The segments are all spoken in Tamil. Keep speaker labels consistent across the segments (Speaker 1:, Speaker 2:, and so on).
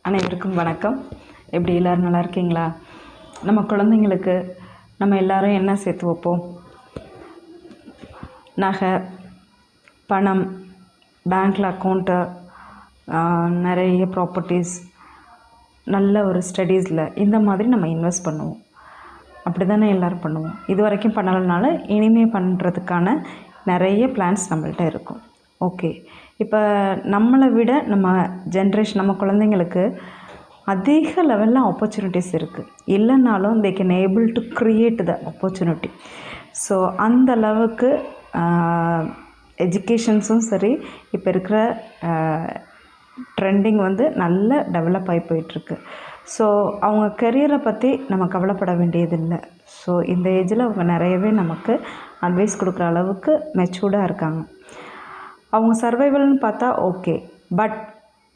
Speaker 1: அனைவருக்கும் வணக்கம். எப்படி எல்லோரும் நல்லா இருக்கீங்களா? நம்ம குழந்தைங்களுக்கு நம்ம எல்லோரும் என்ன சேர்த்து வைப்போம்? நகை, பணம், பேங்க்கில் அக்கௌண்ட்டு, நிறைய ப்ராப்பர்ட்டிஸ், நல்ல ஒரு ஸ்டடீஸில் இந்த மாதிரி நம்ம இன்வெஸ்ட் பண்ணுவோம். அப்படி தானே எல்லோரும் பண்ணுவோம். இது வரைக்கும் பண்ணலைனாலும் இனிமேல் பண்ணுறதுக்கான நிறைய பிளான்ஸ் நம்மள்ட்ட இருக்கும். ஓகே, இப்போ நம்மளை விட நம்ம ஜென்ரேஷன், நம்ம குழந்தைங்களுக்கு அதிக லெவலில் ஆப்பர்ச்சுனிட்டிஸ் இருக்குது. இல்லைனாலும் they can able to create the opportunity. So அந்த அளவுக்கு எஜுகேஷன்ஸும் சரி, இப்போ இருக்கிற ட்ரெண்டிங் நல்ல டெவலப் ஆகி போயிட்டுருக்கு. ஸோ அவங்க கெரியரை பற்றி நம்ம கவலைப்பட வேண்டியதில்லை. ஸோ இந்த ஏஜில் அவங்க நிறையவே நமக்கு அட்வைஸ் கொடுக்குற அளவுக்கு மெச்சூர்டாக இருக்காங்க. அவங்க சர்வைவல்னு பார்த்தா ஓகே, பட்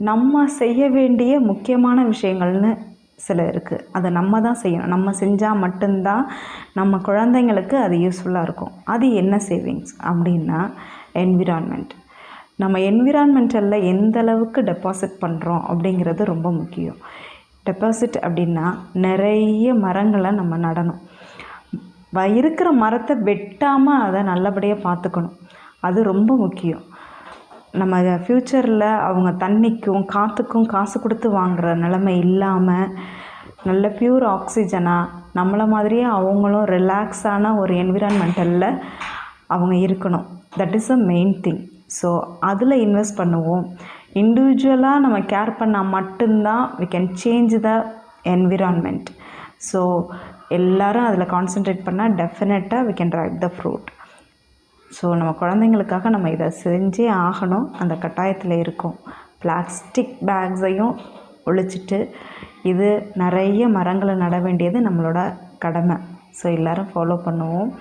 Speaker 1: நம்ம செய்ய வேண்டிய முக்கியமான விஷயங்கள்னு சில இருக்குது. அதை நம்ம தான் செய்யணும். நம்ம செஞ்சால் மட்டும்தான் நம்ம குழந்தைங்களுக்கு அது யூஸ்ஃபுல்லாக இருக்கும். அது என்ன சேவிங்ஸ் அப்படின்னா, என்விரான்மெண்ட். நம்ம என்விரான்மெண்டலில் எந்த அளவுக்கு டெபாசிட் பண்ணுறோம் அப்படிங்கிறது ரொம்ப முக்கியம். டெபாசிட் அப்படின்னா நிறைய மரங்களை நம்ம நடணும். இருக்கிற மரத்தை வெட்டாமல் அதை நல்லபடியாக பார்த்துக்கணும். அது ரொம்ப முக்கியம். நம்ம ஃப்யூச்சரில் அவங்க தண்ணிக்கும் காற்றுக்கும் காசு கொடுத்து வாங்குகிற நிலைமை இல்லாமல் நல்ல ப்யூர் ஆக்சிஜனாக நம்மளை மாதிரியே அவங்களும் ரிலாக்ஸான ஒரு என்விரான்மெண்டலில் அவங்க இருக்கணும். That is a main thing. So அதில் இன்வெஸ்ட் பண்ணுவோம். இண்டிவிஜுவலாக நம்ம கேர் பண்ணால் மட்டும்தான் we can change the environment. So எல்லோரும் அதில் கான்சென்ட்ரேட் பண்ணால் டெஃபினட்டாக we can drive the fruit. So நம்ம குழந்தைங்களுக்காக நம்ம இதை செஞ்சே ஆகணும். அந்த கட்டாயத்தில் இருக்கும். பிளாஸ்டிக் பேக்ஸையும் ஒழிச்சிட்டு இது நிறைய மரங்களை நட வேண்டியது நம்மளோட கடமை. ஸோ எல்லோரும் ஃபாலோ பண்ணுவோம்.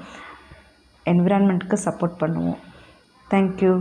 Speaker 1: என்விரான்மெண்ட்டுக்கு சப்போர்ட் பண்ணுவோம். தேங்க்யூ.